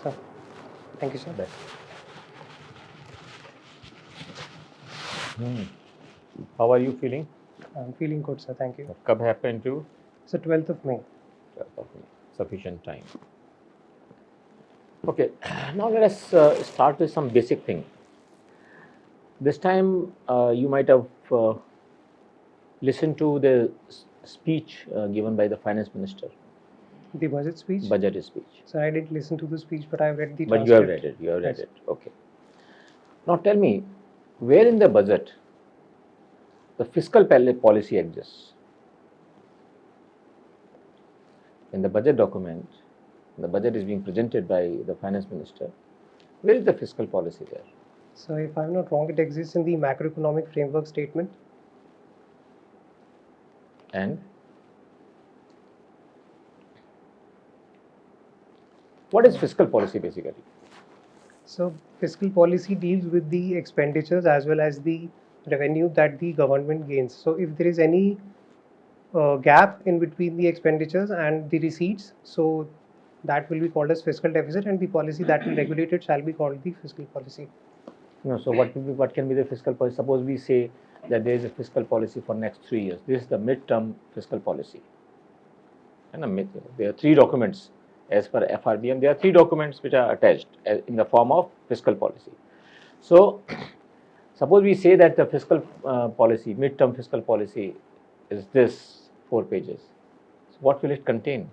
So, thank you, sir. How are you feeling? I'm feeling good, sir. Thank you. कब है आपका interview? So, 12th of May. 12th of May. Sufficient time. Okay, now let us start with some basic thing. This time you might have listened to the speech given by the finance minister. The budget speech? Budget speech. So, I didn't listen to the speech, but I've read the But transcript. you have read it. You have read Yes. it. Okay. Now tell me, where in the budget the fiscal policy exists? In the budget document, the budget is being presented by the finance minister. Where is the fiscal policy there? So, if I'm not wrong, it exists in the macroeconomic framework statement. And what is fiscal policy basically? So, fiscal policy deals with the expenditures as well as the revenue that the government gains. So, if there is any gap in between the expenditures and the receipts, so that will be called as fiscal deficit, and the policy that will regulate it shall be called the fiscal policy. No, so what can be the fiscal policy? Suppose we say that there is a fiscal policy for next 3 years. This is the mid-term fiscal policy. And there are 3 documents as per FRBM. There are 3 documents which are attached in the form of fiscal policy. So, suppose we say that the fiscal policy, mid-term fiscal policy, is this 4 pages. So what will it contain?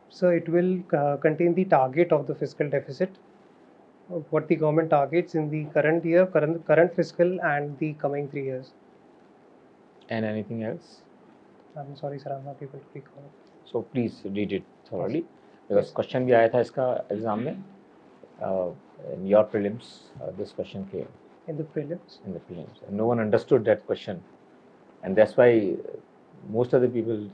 So, it will contain the target of the fiscal deficit, what the government targets in the current year, current fiscal, and the coming 3 years. And anything else? I'm sorry, sir, I'm not able to recall. So please read it thoroughly. Because question भी आया था इसका exam में. In your prelims, this question came. In the prelims? In the prelims. And no one understood that question. And that's why most of the people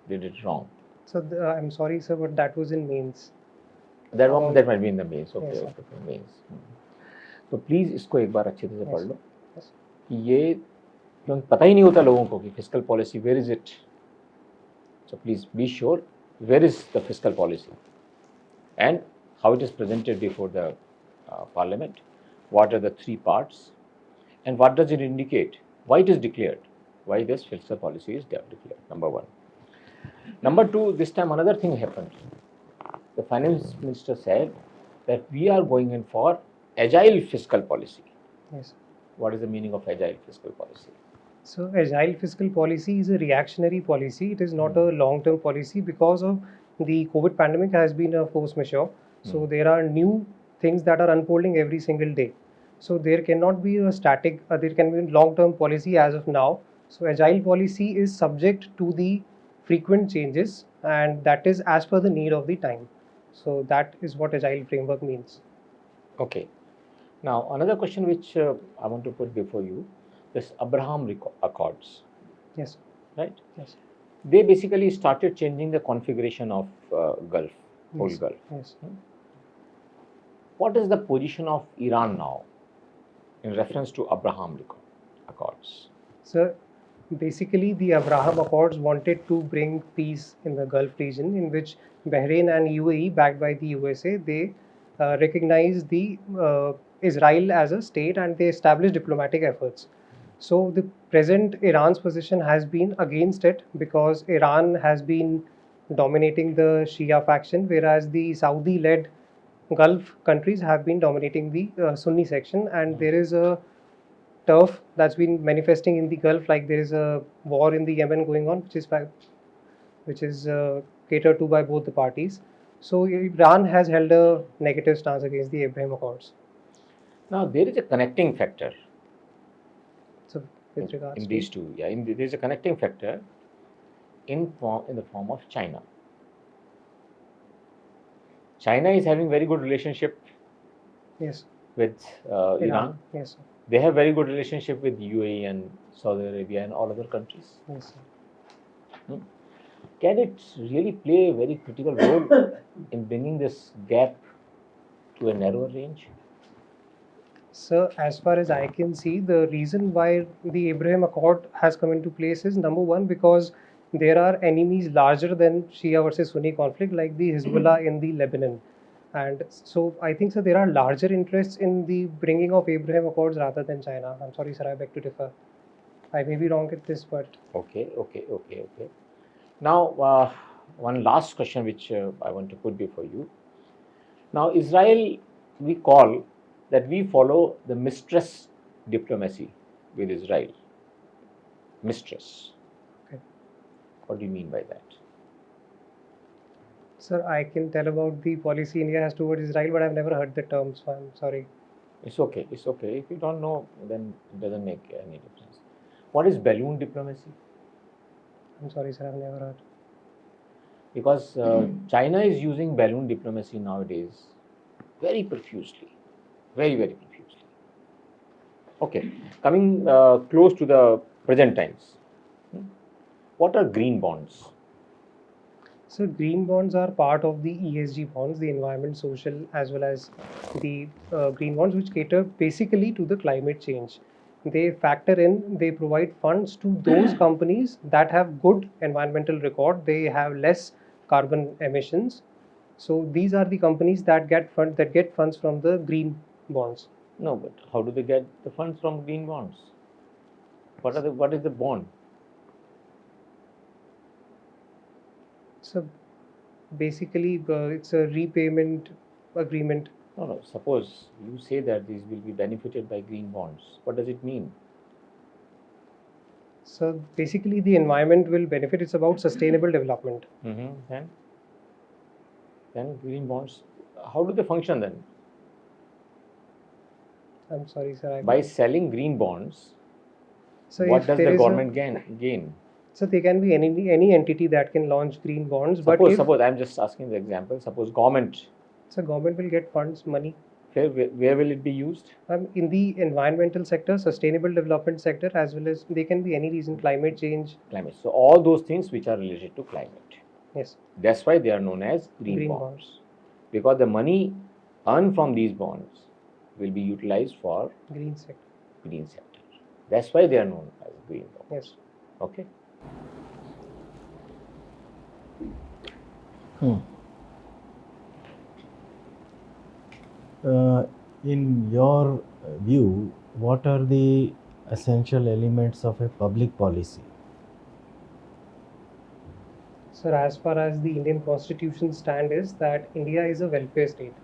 did it wrong. So, I'm sorry, sir, but that was in mains. That might be in the mains. Okay, Yes, okay, mains. तो please इसको एक बार अच्छे से पढ़ लो Yes. कि ये क्योंकि पता ही नहीं होता लोगों को कि fiscal policy where is it. So please be sure where is the fiscal policy and how it is presented before the parliament, what are the 3 parts, and what does it indicate, why it is declared, why this fiscal policy is declared, number 1. Number 2, this time another thing happened. The finance minister said that we are going in for agile fiscal policy. Yes. What is the meaning of agile fiscal policy? So, agile fiscal policy is a reactionary policy. It is not a long-term policy because of the COVID pandemic has been a force majeure. So, there are new things that are unfolding every single day. So, there cannot be a static, there can be a long-term policy as of now. So, agile policy is subject to the frequent changes, and that is as per the need of the time. So, that is what agile framework means. Okay. Now, another question which I want to put before you, this Abraham Accords, Yes. right? Yes. They basically started changing the configuration of Gulf, whole Yes. Gulf. Yes. What is the position of Iran now in reference to Abraham Accords? So, basically, the Abraham Accords wanted to bring peace in the Gulf region, in which Bahrain and UAE, backed by the USA, they recognized the Israel as a state, and they established diplomatic efforts. So, the present Iran's position has been against it because Iran has been dominating the Shia faction, whereas the Saudi-led Gulf countries have been dominating the Sunni section, and there is a turf that's been manifesting in the Gulf, like there is a war in the Yemen going on, which is catered to by both the parties. So Iran has held a negative stance against the Abraham Accords. Now, there is a connecting factor So with regards in to these 2. Yeah, there is a connecting factor in the form of China. China is having very good relationship yes, with Iran. Yes, sir. They have very good relationship with UAE and Saudi Arabia and all other countries. Yes, sir. Can it really play a very critical role in bringing this gap to a narrower range? So, as far as I can see, the reason why the Abraham Accord has come into place is number one, because there are enemies larger than Shia versus Sunni conflict, like the Hezbollah in the Lebanon. And so I think so there are larger interests in the bringing of Abraham Accords rather than China. I'm sorry, sir, I beg to differ. I may be wrong at this, but Okay. Now, one last question which I want to put before you. Now, Israel, we call that we follow the mistress diplomacy with Israel. Mistress. okay. What do you mean by that? Sir, I can tell about the policy India has towards Israel, but I've never heard the term, so I'm sorry. It's okay. If you don't know, then it doesn't make any difference. What is balloon diplomacy? I'm sorry, sir, I've never heard. Because China is using balloon diplomacy nowadays very profusely, very profusely. Okay, coming close to the present times, what are green bonds? So green bonds are part of the ESG bonds, the environment, social, as well as the green bonds, which cater basically to the climate change. They factor in, they provide funds to those companies that have good environmental record, they have less carbon emissions. So these are the companies that get funds from the green bonds. No, but how do they get the funds from green bonds? What is the bond? So basically, it's a repayment agreement. No. Suppose you say that these will be benefited by green bonds. What does it mean? So basically, the environment will benefit. It's about sustainable development. Then green bonds, how do they function then? I'm sorry, sir. By selling green bonds, So what if does there the is government gain? So there can be any entity that can launch green bonds, but if Suppose I'm just asking the example. Suppose government, so government will get funds, money. Where will it be used? In the environmental sector, sustainable development sector, as well as they can be any reason, climate change. Climate. So all those things which are related to climate. Yes. That's why they are known as green bonds. Because the money earned from these bonds will be utilized for green sector. That's why they are known as green bonds. Yes. Okay. In your view, what are the essential elements of a public policy? Sir, as far as the Indian Constitution stand is that India is a welfare state.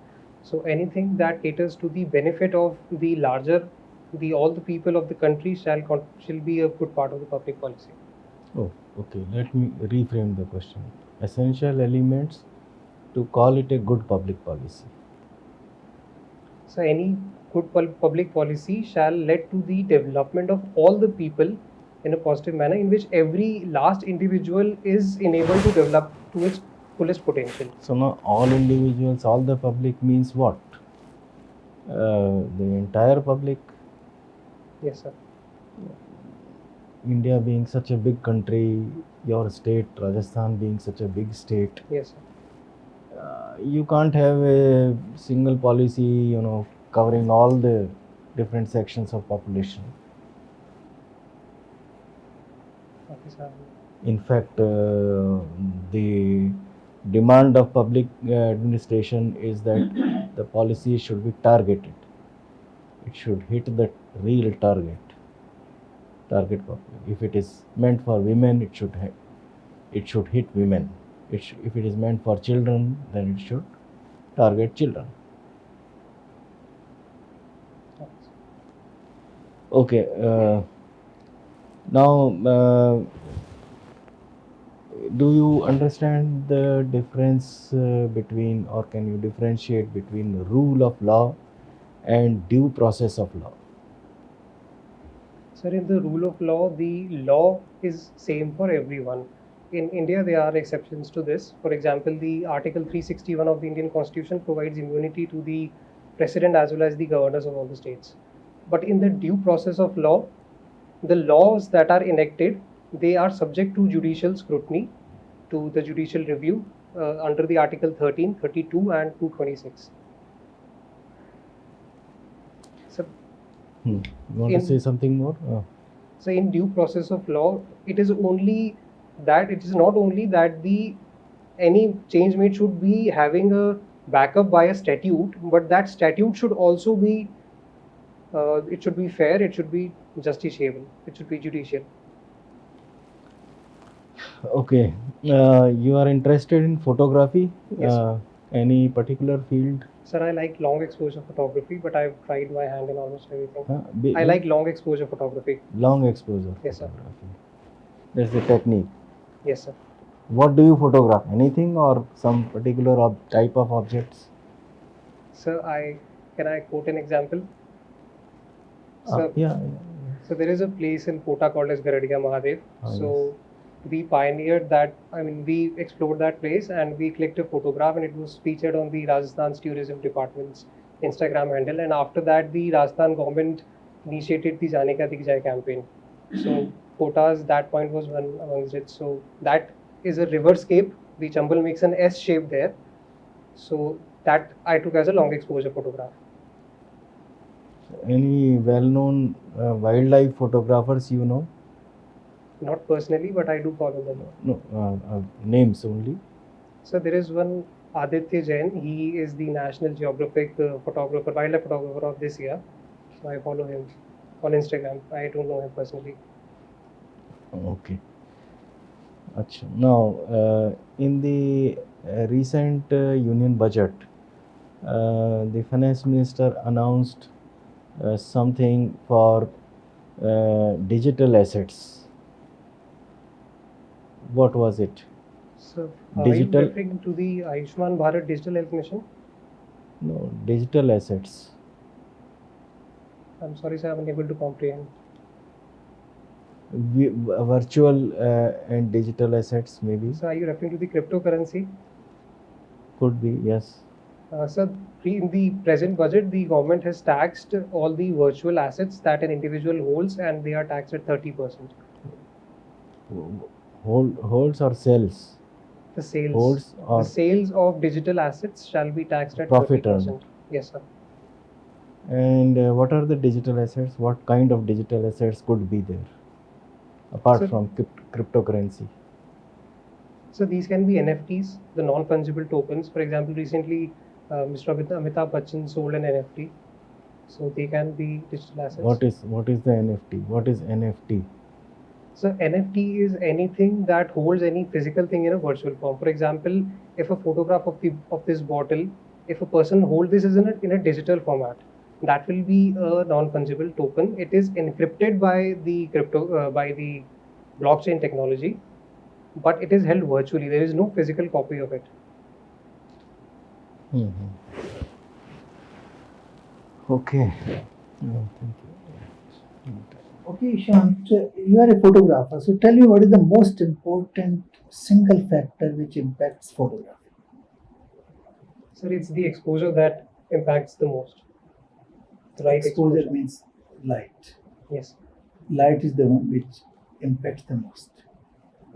So anything that caters to the benefit of the larger, all the people of the country shall be a good part of the public policy. Oh, okay. Let me reframe the question. Essential elements to call it a good public policy. So any good public policy shall lead to the development of all the people in a positive manner, in which every last individual is enabled to develop to its fullest potential. So now all individuals, all the public means what? The entire public? Yes, sir. India being such a big country, your state, Rajasthan being such a big state. Yes, sir. You can't have a single policy, covering all the different sections of population. Okay, sir. In fact, the demand of public administration is that the policy should be targeted. It should hit the real target population. If it is meant for women, it should hit women. If it is meant for children, then it should target children. Okay. Now, do you understand the difference between, or can you differentiate between the rule of law and due process of law? Sir, in the rule of law, the law is same for everyone. In India, there are exceptions to this. For example, the Article 361 of the Indian Constitution provides immunity to the President as well as the governors of all the states. But in the due process of law, the laws that are enacted, they are subject to judicial scrutiny, to the judicial review under the Article 13, 32 and 226. So, You want to say something more? So in due process of law, it is only that it is not only that any change made should be having a backup by a statute, but that statute should also be it should be fair, it should be justiciable, it should be judicial. Okay. You are interested in photography? Yes. Any particular field? Sir, I like long exposure photography, but I've tried my hand in almost everything. Be- I like long exposure photography. long exposure Yes, sir. photography. That's the technique. Yes, sir. What do you photograph? Anything or some particular type of objects? Sir, can I quote an example? Sir, Yeah. so there is a place in Kota called as Garadiya Mahadev. Oh, So we pioneered that. I mean, we explored that place and we clicked a photograph, and it was featured on the Rajasthan's tourism department's Instagram handle. And after that, the Rajasthan government initiated the Jane Ka Dik Jaye campaign. So Kota's that point was one amongst it. So that is a riverscape. The Chambal makes an S shape there. So that I took as a long exposure photograph. Any well-known wildlife photographers you know? Not personally, but I do follow them. No, names only. So there is one Aditya Jain. He is the National Geographic photographer, wildlife photographer of this year. So I follow him on Instagram. I don't know him personally. Okay. Achha. Now, in the recent union budget, the finance minister announced something for digital assets. What was it? So Digital- are you referring to the Ayushman Bharat Digital Health Mission? No, digital assets. I'm sorry, sir, I'm unable to comprehend. Virtual and digital assets, maybe. So are you referring to the cryptocurrency? Could be, yes. Sir, in the present budget, the government has taxed all the virtual assets that an individual holds, and they are taxed at 30%. Holds or sells? The sales, Holds or the sales of digital assets shall be taxed at Profit 30%. earned. Yes, sir. And what are the digital assets? What kind of digital assets could be there apart So- from cryptocurrency? So these can be NFTs, the non-fungible tokens. For example, recently Mr. Amitabh Bachchan sold an NFT. So they can be digital assets. What is the NFT? What is NFT? So NFT is anything that holds any physical thing in a virtual form. For example, if a photograph of this bottle, if a person holds this is in a digital format, that will be a non-fungible token. It is encrypted by the blockchain technology, but it is held virtually. There is no physical copy of it. Okay. No, thank you. Okay, Ishan, you are a photographer. So tell me, what is the most important single factor which impacts photography? So it's the exposure that impacts the most. The right Exposure means light. Yes. Light is the one which impacts the most.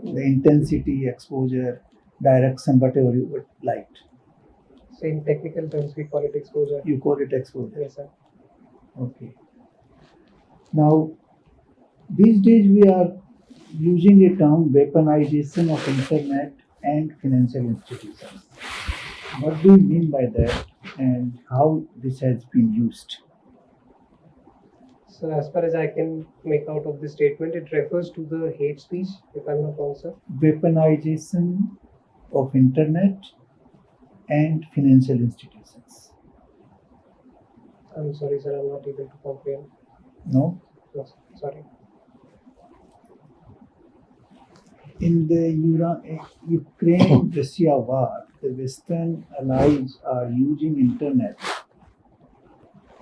The intensity, exposure, direction, whatever but light. So in technical terms, we call it exposure. You call it exposure. Yes, sir. Okay. Now, these days we are using a term weaponization of internet and financial institutions. What do you mean by that, and how this has been used? So as far as I can make out of this statement, it refers to the hate speech, if I'm not wrong, sir. Weaponization of internet and financial institutions. I'm sorry, sir, I'm not able to comprehend. No? No, sir. Sorry. In the Ukraine-Russia war, the Western allies are using internet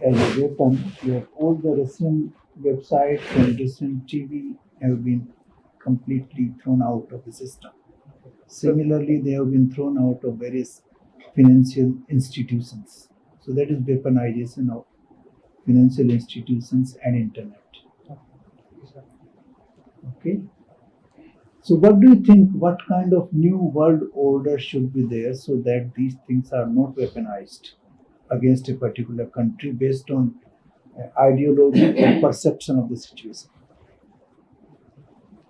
as a weapon, where all the Russian websites and Russian TV have been completely thrown out of the system. Similarly, they have been thrown out of various financial institutions. So that is weaponization of financial institutions and internet. Yes, sir. Okay. So what do you think, what kind of new world order should be there so that these things are not weaponized against a particular country based on ideology or perception of the situation?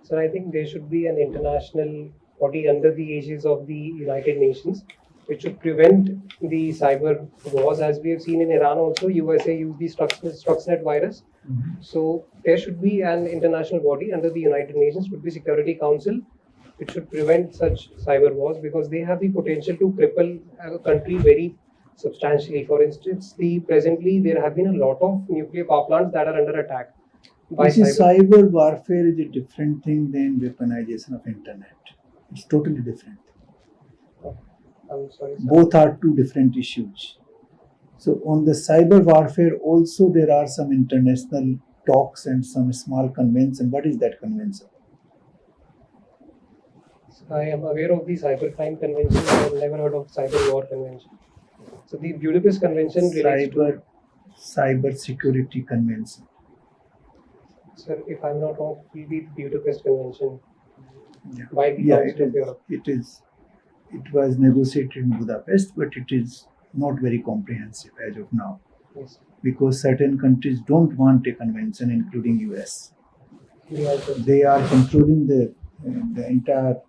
So I think there should be an international body under the aegis of the United Nations, which should prevent the cyber wars, as we have seen in Iran also. USA used the Stuxnet virus. So there should be an international body under the United Nations, would be Security Council, which should prevent such cyber wars because they have the potential to cripple a country very substantially. For instance, presently there have been a lot of nuclear power plants that are under attack by You see, cyber warfare is a different thing than weaponization of internet. It's totally different. I'm sorry, sir. Both are two different issues. So on the cyber warfare also there are some international talks and some small convention. What is that convention? I am aware of the Cybercrime Convention. I have never heard of Cyber War Convention. So the Budapest Convention relates to. Cyber Security Convention. Sir, if I'm not wrong, it will be the Budapest Convention. Yeah, By the yeah, Council of Europe. It was negotiated in Budapest, but it is not very comprehensive as of now. Yes. Because certain countries don't want a convention, including US. Yeah, They are controlling the entire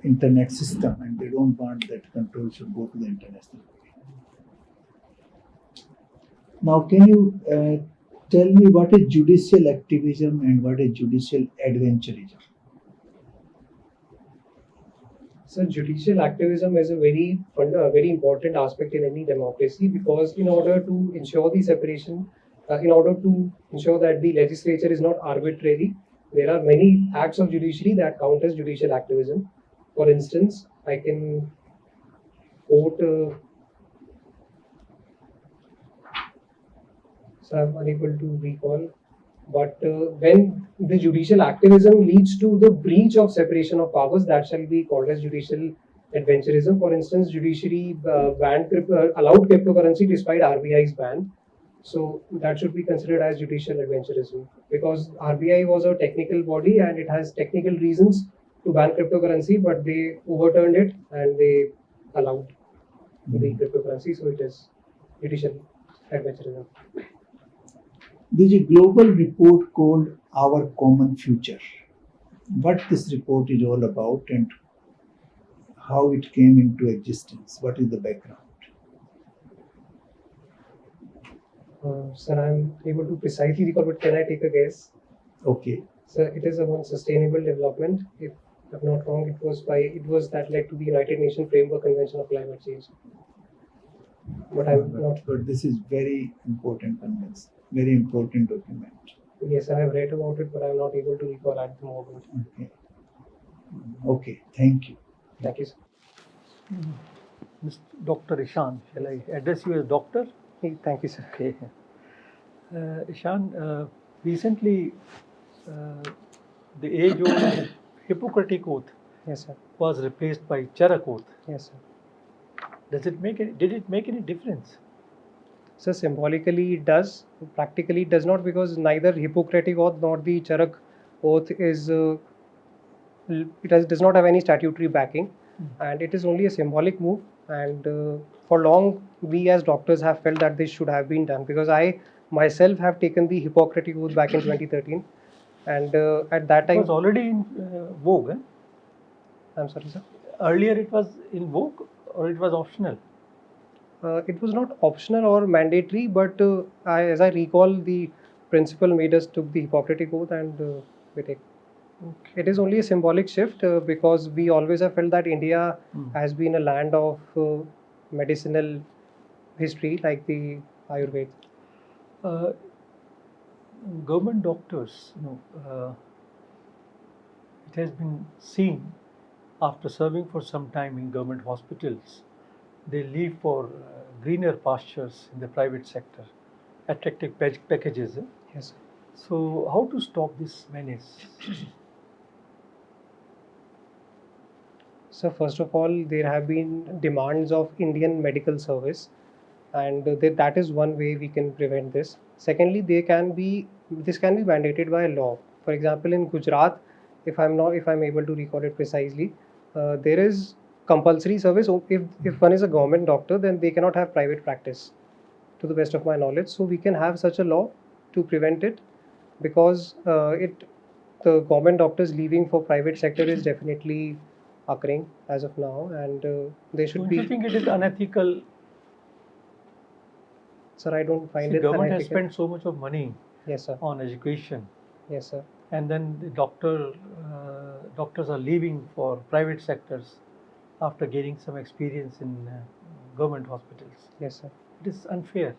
internet system, and they don't want that control should go to the international body. Now, can you tell me what is judicial activism and what is judicial adventurism? So judicial activism is a very important aspect in any democracy because in order to ensure the separation, in order to ensure that the legislature is not arbitrary, there are many acts of judiciary that count as judicial activism. For instance, I can quote, so I'm unable to recall, but when the judicial activism leads to the breach of separation of powers, that shall be called as judicial adventurism. For instance, judiciary allowed cryptocurrency despite RBI's ban. So that should be considered as judicial adventurism because RBI was a technical body and it has technical reasons to ban cryptocurrency, but they overturned it and they allowed the cryptocurrency. So it is judicial adventurism. There is a global report called Our Common Future. What this report is all about and how it came into existence. What is the background? Sir, I'm able to precisely recall, but can I take a guess? Okay. So it is about sustainable development. If I'm not wrong, it was that led to the United Nations Framework Convention of Climate Change. But I'm not. But this is very important convention, very important document. Yes, I have read about it, but I'm not able to recall at the moment. Okay. Okay. Thank you. Thank you, sir. Mr. Dr. Ishan, shall I address you as doctor? Hey, thank you, sir. Okay. Ishan, recently the age-old Hippocratic oath Yes, sir. was replaced by Charak oath. Yes, sir. Did it make any difference? So symbolically it does. Practically it does not because neither Hippocratic oath nor the Charak oath is does not have any statutory backing, and it is only a symbolic move. And for long, we as doctors have felt that this should have been done because I myself have taken the Hippocratic oath back in 2013, and at that time It was already in vogue. Eh? I'm sorry, sir. Earlier it was in vogue or it was optional? It was not optional or mandatory, but as I recall, the principal made us took the Hippocratic oath and we take. Okay. It is only a symbolic shift because we always have felt that India has been a land of medicinal history like the Ayurveda. Government doctors, it has been seen after serving for some time in government hospitals, they leave for greener pastures in the private sector, attractive packages. Yes. So, how to stop this menace? So first of all, there have been demands of Indian medical service, and that is one way we can prevent this. Secondly, this can be mandated by law. For example, in Gujarat, if I'm able to recall it precisely, there is compulsory service. If one is a government doctor, then they cannot have private practice, to the best of my knowledge. So we can have such a law to prevent it, because it the government doctors leaving for private sector is definitely occurring as of now, and they should Don't be. you think it is unethical? Sir, I don't find See, it government has unethical. spent so much of money Yes, sir. on education, Yes, sir. and then the doctors are leaving for private sectors after gaining some experience in government hospitals. Yes, sir. It is unfair.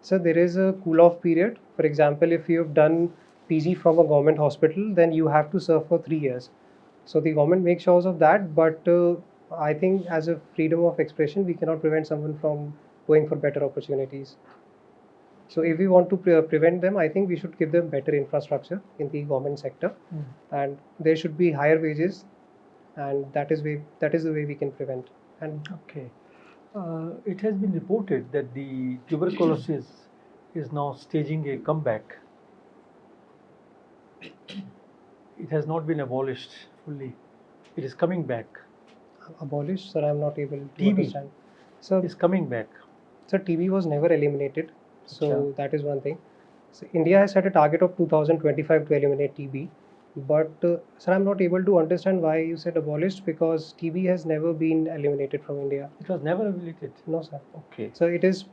So there is a cool-off period. For example, if you have done PG from a government hospital, then you have to serve for 3 years. So the government makes sure of that, but I think as a freedom of expression, we cannot prevent someone from going for better opportunities. So if we want to prevent them, I think we should give them better infrastructure in the government sector, and there should be higher wages, and that is the way we can prevent. And Okay. It has been reported that the tuberculosis is now staging a comeback. It has not been abolished fully. It is coming back. abolish, sir, I'm not able to TB. understand. So It is coming back. So TB was never eliminated. So Acha. that is one thing. So India has set a target of 2025 to eliminate TB. But sir, I'm not able to understand why you said abolished, because TB has never been eliminated from India. It was never eliminated. No, sir. Okay. So it is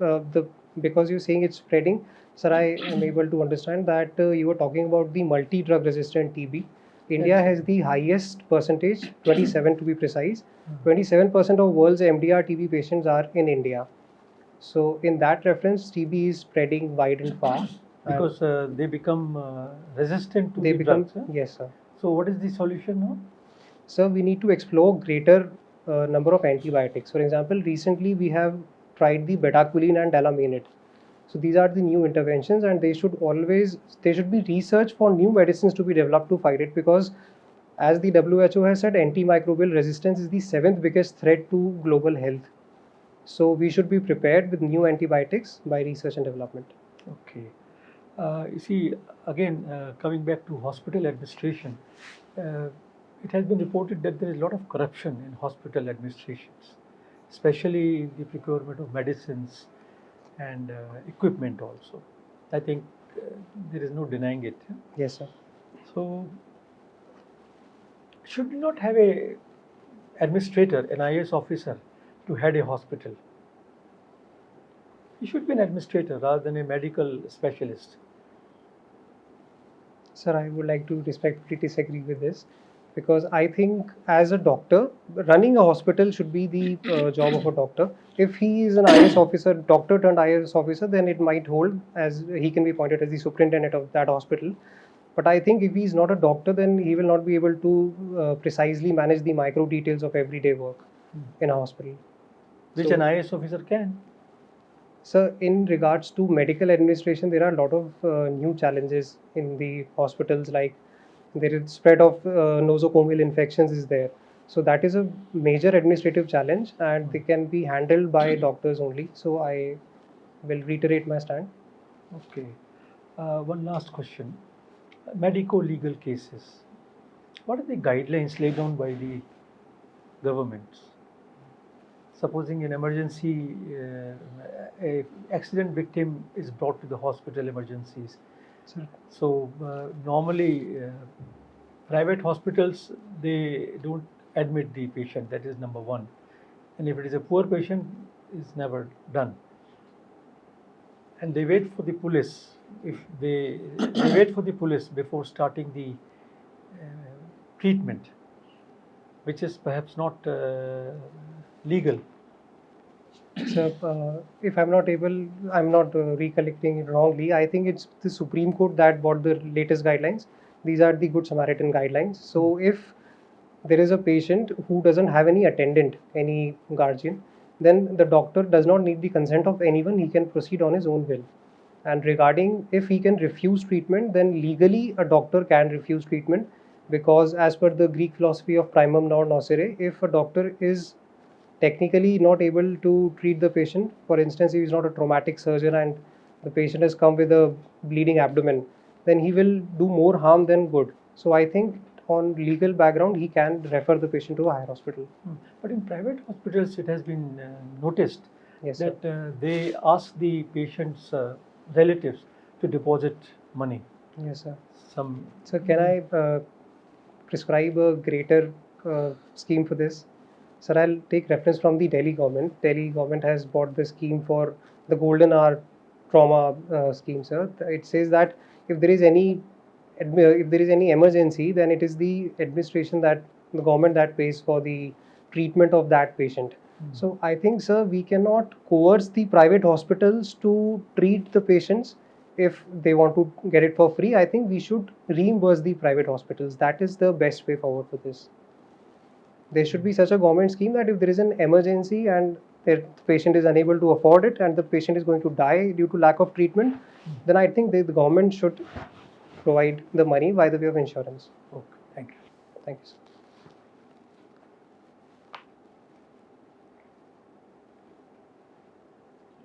because you're saying it's spreading. Sir, I am able to understand that you were talking about the multi-drug resistant TB. India That's has the highest percentage, 27 to be precise. 27% of world's MDR TB patients are in India. So in that reference, TB is spreading wide and far. and Because they become resistant to they the become, drugs. Huh? yes, sir. So what is the solution now? So we need to explore greater number of antibiotics. For example, recently we have tried the bedaquiline and delamanid. So these are the new interventions, and there should be research for new medicines to be developed to fight it, because as the WHO has said, antimicrobial resistance is the 7th biggest threat to global health. So we should be prepared with new antibiotics by research and development. Okay. You see, again, coming back to hospital administration, it has been reported that there is a lot of corruption in hospital administrations, especially in the procurement of medicines and equipment also. I think there is no denying it. Yes, sir. So, should we not have a administrator, an IAS officer, to head a hospital? He should be an administrator rather than a medical specialist. Sir, I would like to respectfully disagree with this, because I think as a doctor, running a hospital should be the job of a doctor. If he is an IAS officer, doctor turned IAS officer, then it might hold, as he can be appointed as the superintendent of that hospital. But I think if he is not a doctor, then he will not be able to precisely manage the micro details of everyday work in a hospital. Which So- an IAS officer can. So, in regards to medical administration, there are a lot of new challenges in the hospitals, like there is spread of nosocomial infections is there. So that is a major administrative challenge, and they can be handled by doctors only. So I will reiterate my stand. Okay. One last question. Medico-legal cases. What are the guidelines laid down by the governments? Supposing an emergency, a accident victim is brought to the hospital emergencies. Sir. So normally, private hospitals, they don't admit the patient. That is number one. And if it is a poor patient, it's never done. And they wait for the police. If they wait for the police before starting the treatment, which is perhaps not legal. So if I'm not recollecting it wrongly, I think it's the Supreme Court that brought the latest guidelines. These are the Good Samaritan guidelines. So if there is a patient who doesn't have any attendant, any guardian, then the doctor does not need the consent of anyone. He can proceed on his own will. And regarding if he can refuse treatment, then legally a doctor can refuse treatment, because as per the Greek philosophy of primum non nocere, if a doctor is technically not able to treat the patient, for instance, if he is not a traumatic surgeon and the patient has come with a bleeding abdomen, then he will do more harm than good. So I think on legal background, he can refer the patient to a higher hospital. But in private hospitals, it has been noticed Yes, that they ask the patient's relatives to deposit money. Yes, sir. some. So can I prescribe a greater scheme for this? Sir, I'll take reference from the Delhi government. Delhi government has bought the scheme for the golden hour trauma scheme, sir. It says that if there is any if there is any emergency, then it is the administration that the government that pays for the treatment of that patient. So I think, sir, we cannot coerce the private hospitals to treat the patients if they want to get it for free. I think we should reimburse the private hospitals. That is the best way forward for this. There should be such a government scheme that if there is an emergency and the patient is unable to afford it and the patient is going to die due to lack of treatment, then I think the government should provide the money by the way of insurance. Okay, thank you. Thank you, sir.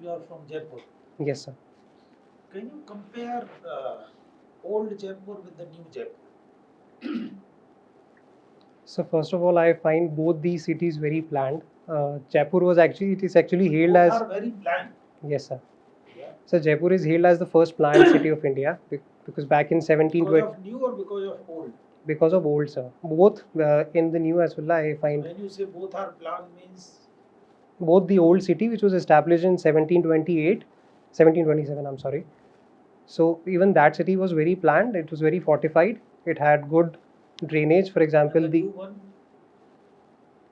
You are from Jaipur. Yes, sir. Can you compare old Jaipur with the new Jaipur? So first of all, I find both these cities very planned. Jaipur was actually, it is actually hailed Both as, are very planned. yes, sir. Yeah. So Jaipur is hailed as the first planned city of India because back in Because 1720, of new or because of old? because of old, sir. Both in the new as well, I find When you say both are planned means both the old city, which was established in 1728, 1727, I'm sorry. So even that city was very planned. It was very fortified. It had good drainage. For example, and the new one,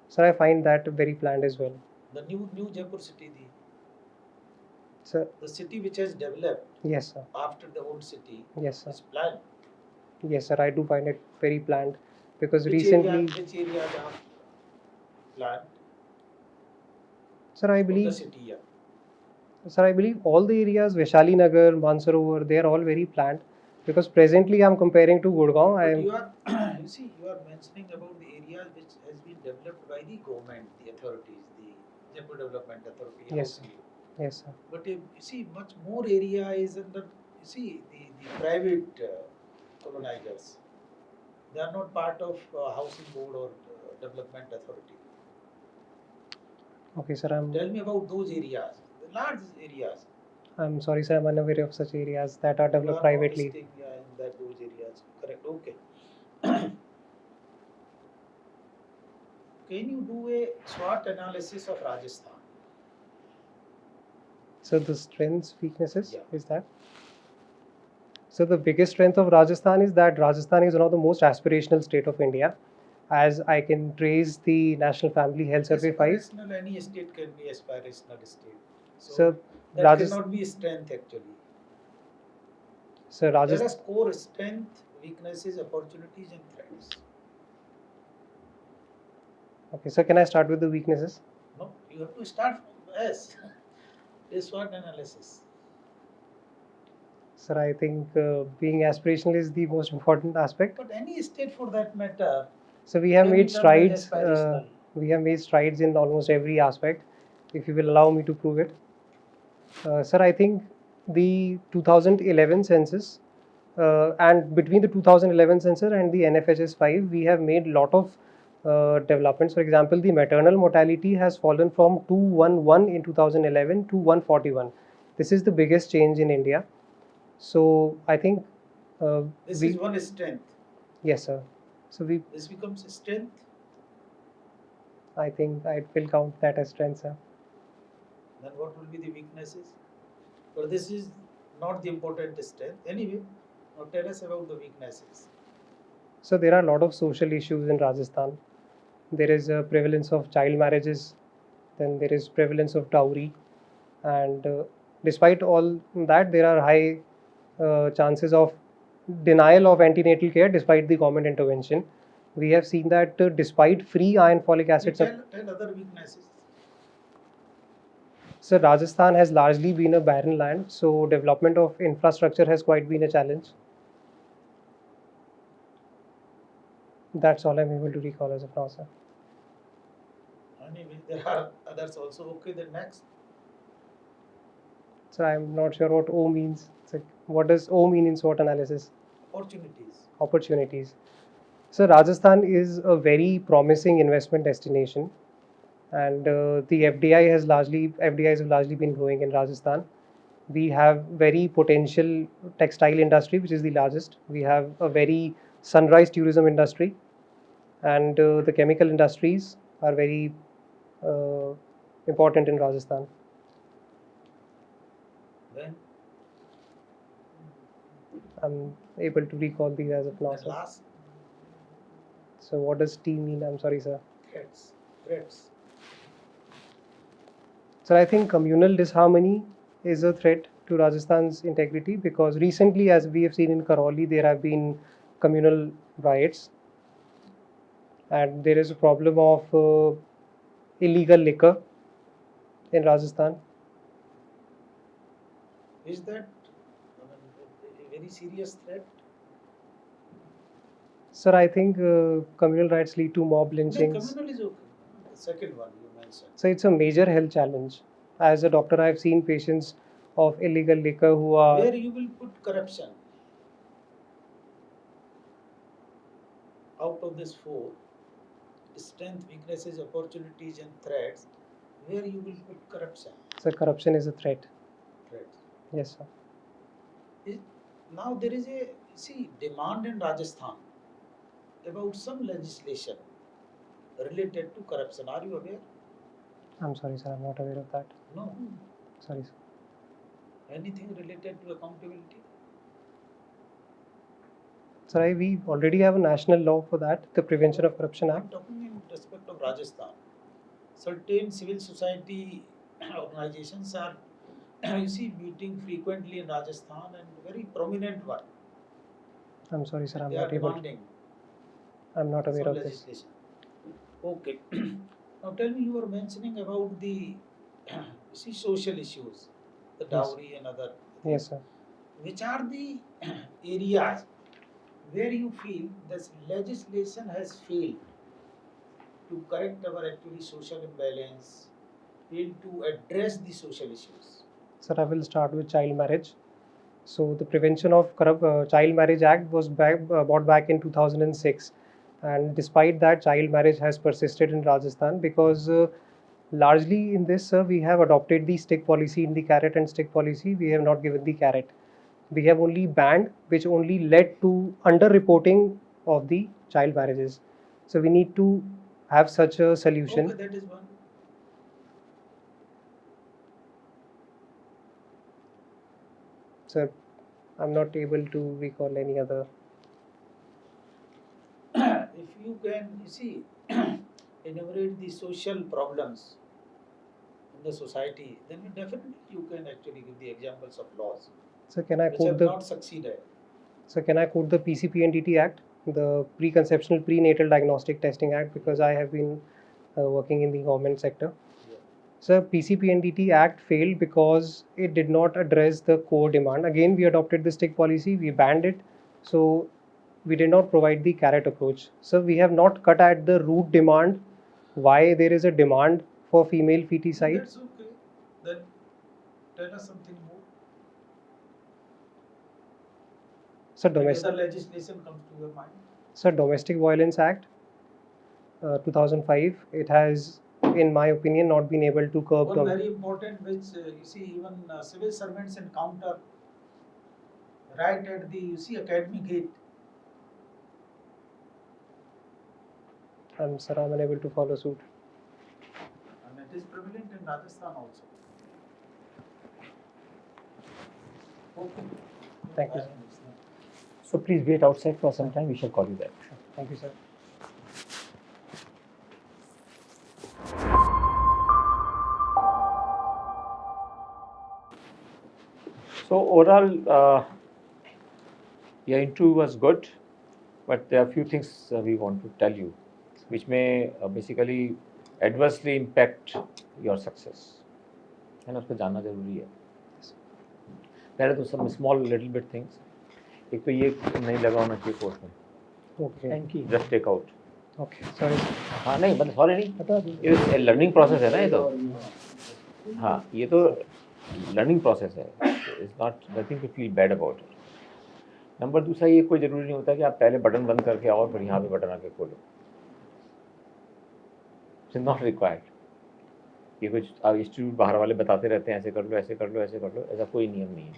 sir, I find that very planned as well. the new Jaipur city, Sir, the city which has developed yes, sir. after the old city Yes, sir. is planned. Yes, sir. I do find it very planned because Which recently, which areas are planned sir, I of the believe, city? Yeah. sir, I believe all the areas, Vaishali Nagar, Mansarovar, they are all very planned. Because presently, I'm comparing to Gurgaon. I But am, you are, you see, you are mentioning about the areas which has been developed by the government, the authorities, the Jaipur Development Authority. yes, sir. housing. Yes, sir. But you see, much more area is under, you see, the private colonizers. They are not part of housing board or development authority. Okay, sir. Tell me about those areas, the large areas. I'm sorry, sir. I'm unaware of such areas that are You developed are privately. not staying in that those areas. Correct. Okay. Can you do a SWOT analysis of Rajasthan? So the strengths, weaknesses Yeah. is that. So the biggest strength of Rajasthan is that Rajasthan is one of the most aspirational state of India. As I can trace the National Family Health Survey 5. Aspirational, any state can be aspirational state. So So that Rajasthan, cannot be strength actually. so There are Rajasthan, core strength, weaknesses, opportunities, and threats. okay, so can I start with the weaknesses? No, you have to start from S. This SWOT analysis. Sir, I think being aspirational is the most important aspect. But any state for that matter. So we have can made be termed as strides. aspirational. We have made strides in almost every aspect. If you will allow me to prove it, sir, I think the 2011 census and between the 2011 census and the NFHS 5, we have made lot of developments. For example, the maternal mortality has fallen from 211 in 2011 to 141. This is the biggest change in India. So I think This we, is one strength. yes, sir. So This becomes a strength. I think I will count that as strength, sir. Then what will be the weaknesses? But this is not the important strength. Anyway, now tell us about the weaknesses. So there are a lot of social issues in Rajasthan. There is a prevalence of child marriages, then there is prevalence of dowry, and despite all that, there are high chances of denial of antenatal care despite the government intervention. We have seen that despite free iron folic acid Tell other weaknesses. so Rajasthan has largely been a barren land, so development of infrastructure has quite been a challenge. That's all I'm able to recall as of now, sir. Anyway, there are others also. Okay, then next. So I'm not sure what O means. So what does O mean in SWOT analysis? Opportunities. Opportunities. So Rajasthan is a very promising investment destination, and the FDIs have largely been growing in Rajasthan. We have very potential textile industry, which is the largest. We have a very sunrise tourism industry, and the chemical industries are very uh, important in Rajasthan. When? I'm able to recall these as of now, And sir. last, So what does T mean? I'm sorry, sir. threats. Threats. So I think communal disharmony is a threat to Rajasthan's integrity, because recently, as we have seen in Karoli, there have been communal riots, and there is a problem of illegal liquor in Rajasthan. Is that a very serious threat? Sir, I think communal riots lead to mob No, lynchings. communal is okay. The second one you mentioned. So it's a major health challenge. As a doctor, I've seen patients of illegal liquor who are. Where you will put corruption? Out of this four, strength, weaknesses, opportunities, and threats, where you will put corruption? So corruption is a threat. Threats. Yes, sir. Now there is a demand in Rajasthan about some legislation related to corruption. Are you aware? I'm sorry, sir. I'm not aware of that. No. Sorry, sir. Anything related to accountability? Sir, we already have a national law for that, the Prevention of Corruption I'm Act. talking in respect of Rajasthan. Certain civil society organizations are, you see, meeting frequently in Rajasthan, and very prominent one. I'm sorry, sir. I'm They are not able. demanding I'm not aware some of this. legislation. Okay. Now tell me, you were mentioning about the social issues, the Yes. dowry and other. Yes, sir. Which are the areas where you feel this legislation has failed to correct our actually social imbalance, failed to address the social issues? Sir, I will start with child marriage. So the Prevention of Child Marriage Act was brought back in 2006, and despite that, child marriage has persisted in Rajasthan, because largely in this, sir, we have adopted the stick policy in the carrot and stick policy. We have not given the carrot. We have only banned, which only led to underreporting of the child marriages. So we need to have such a solution. Okay, that is one. Sir, I'm not able to recall any other. If you can, enumerate the social problems in the society, then definitely you can actually give the examples of laws So can I which quote have the not succeeded. So can I quote the PCPNDT Act, the Preconceptional Prenatal Diagnostic Testing Act, because I have been working in the government sector. Yeah. So PCPNDT Act failed because it did not address the core demand. Again, we adopted the stick policy, we banned it. So we did not provide the carrot approach. So we have not cut at the root demand, why there is a demand for female feticide. That's okay. Then tell us something more. So Any other legislation comes to your mind? Domestic Violence Act 2005, it has, in my opinion, not been able to curb. One very important, which even civil servants encounter right at the academy gate. I'm sir, I'm unable to follow suit. And it is prevalent in Rajasthan also. Okay. Thank you, sir. So please wait outside for some time. We shall call you back. Thank you, sir. So overall, your interview was good, but there are a few things we want to tell you, which may basically adversely impact your success. है ना, उस पर जानना जरूरी है. पहले तो some small little bit things. एक तो ये नहीं लगा होना चाहिए कोर्स में. Okay. Thank you. Just take out. Okay. Sorry. हाँ नहीं मतलब सॉरी नहीं, ये लर्निंग प्रोसेस है ना, ये तो हाँ ये तो लर्निंग प्रोसेस है. It's not nothing to feel bad about it. Number दूसरा, ये कोई ज़रूरी नहीं होता कि आप पहले बटन बंद करके आओ फिर यहाँ पे बटन आके खोलो. It's not required. कि कुछ इंस्टीट्यूट बाहर वाले बताते रहते हैं ऐसे कर लो ऐसे कर लो ऐसे कर लो, ऐसा कोई नियम नहीं है।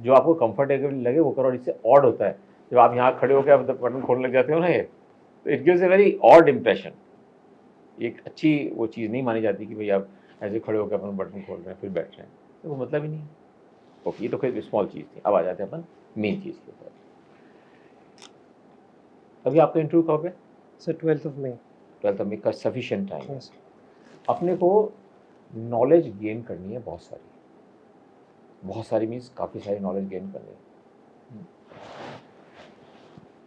जो आपको कंफर्टेबल लगे वो करो। और इससे ऑड होता है जब आप यहाँ खड़े होकर आप बटन खोलने लग जाते हो ना, ये तो it gives A very odd impression. एक अच्छी वो चीज़ नहीं मानी जाती कि भाई आप ऐसे खड़े होकर अपन बटन खोल रहे हैं फिर बैठ रहे हैं, तो वो मतलब ही नहीं है। ओके, ये तो कोई स्मॉल चीज़ थी। अब आ जाते हैं अपन मेन चीज़ के ऊपर। अभी आपका इंटरव्यू कब है? Sir 12th of May। 12th में का सफिशिएंट टाइम है। यस। अपने को नॉलेज गेन करनी है बहुत सारी मीन्स काफ़ी सारी नॉलेज गेन करनी है।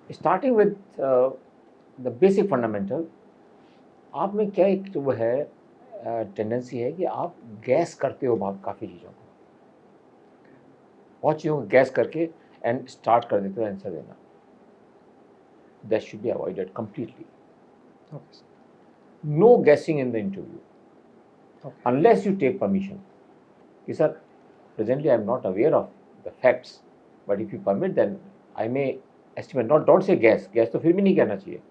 Starting with the basic fundamental, आप में क्या एक वो है टेंडेंसी है कि आप गैस करते हो काफ़ी चीज़ों को, बहुत चीज़ों को गैस करके एंड स्टार्ट कर देते हो आंसर देना। That should be avoided completely. Okay, sir. No guessing in the interview. Okay. Unless you take permission. कि sir, presently I am not aware of the facts, but if you permit, then I may estimate. Don't say guess. Guess तो फिर भी नहीं कहना चाहिए,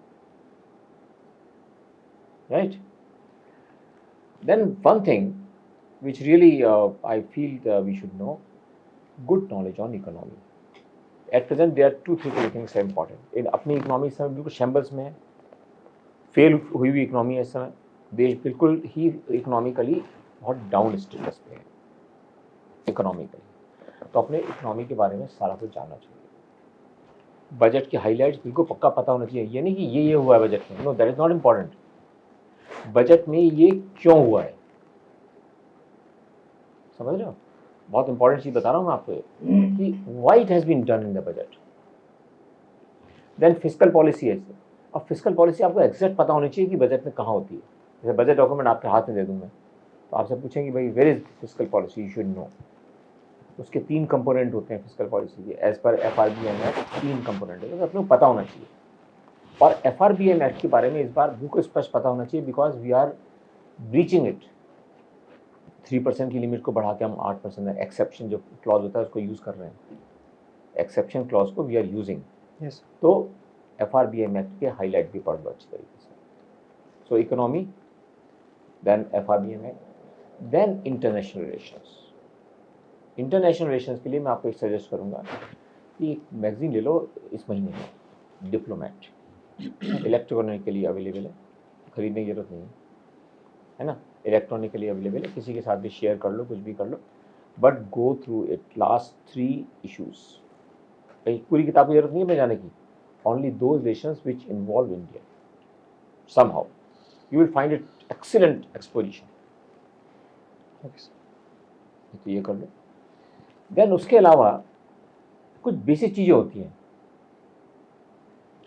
right? Then one thing which really I feel we should know, good knowledge on economy. At present there are two three things are important. In अपनी economy इस समय बिल्कुल shambles में है, फेल हुई हुई इकोनॉमी है इस समय। देश बिल्कुल ही इकोनॉमिकली बहुत डाउन स्टेटस पे है इकोनॉमिकली। तो अपने इकोनॉमी के बारे में सारा कुछ जानना चाहिए। बजट के हाईलाइट्स बिल्कुल पक्का पता होना चाहिए। ये नहीं कि ये हुआ है बजट में, no, that is not important. Budget में ये क्यों हुआ है, समझ रहे हो? बहुत इंपॉर्टेंट चीज बता रहा हूँ मैं आपको कि why it has been done in the budget. Then fiscal policy है। अब फिस्कल पॉलिसी आपको एग्जैक्ट पता होनी चाहिए कि बजट में कहाँ होती है। जैसे बजट डॉक्यूमेंट आपके हाथ में दे दूँ मैं, तो आपसे पूछेंगे भाई where is fiscal policy, you should know. उसके 3 कंपोनेंट होते हैं फिस्कल पॉलिसी के, as per FRBM act 3 component है, तो अपने को पता होना चाहिए। और FRBM एक्ट के बारे में इस बार बिल्कुल स्पष्ट पता होना चाहिए, because we are breaching it. 3% की लिमिट को बढ़ा के हम 8%, एक्सेप्शन जो क्लॉज होता है उसको यूज कर रहे हैं, एक्सेप्शन क्लॉज को वी आर यूजिंग। Yes. तो FRBM एक्ट के हाईलाइट भी पढ़ लो अच्छी तरीके से। So economy, then FRBM act, then international relations. International relations के लिए मैं आपको एक सजेस्ट करूंगा कि एक मैगजीन ले लो इस महीने में, डिप्लोमेट, इलेक्ट्रॉनिकली अवेलेबल है, खरीदने की जरूरत नहीं है ना, इलेक्ट्रॉनिकली अवेलेबल है, किसी के साथ भी शेयर कर लो, कुछ भी कर लो, but go through it, last 3 issues. पूरी किताब की जरूरत नहीं है मैं जाने की, only those relations which involve India somehow. You will find it excellent exposition. Okay, sir. तो ये कर लो। देन उसके अलावा कुछ बेसिक चीज़ें होती हैं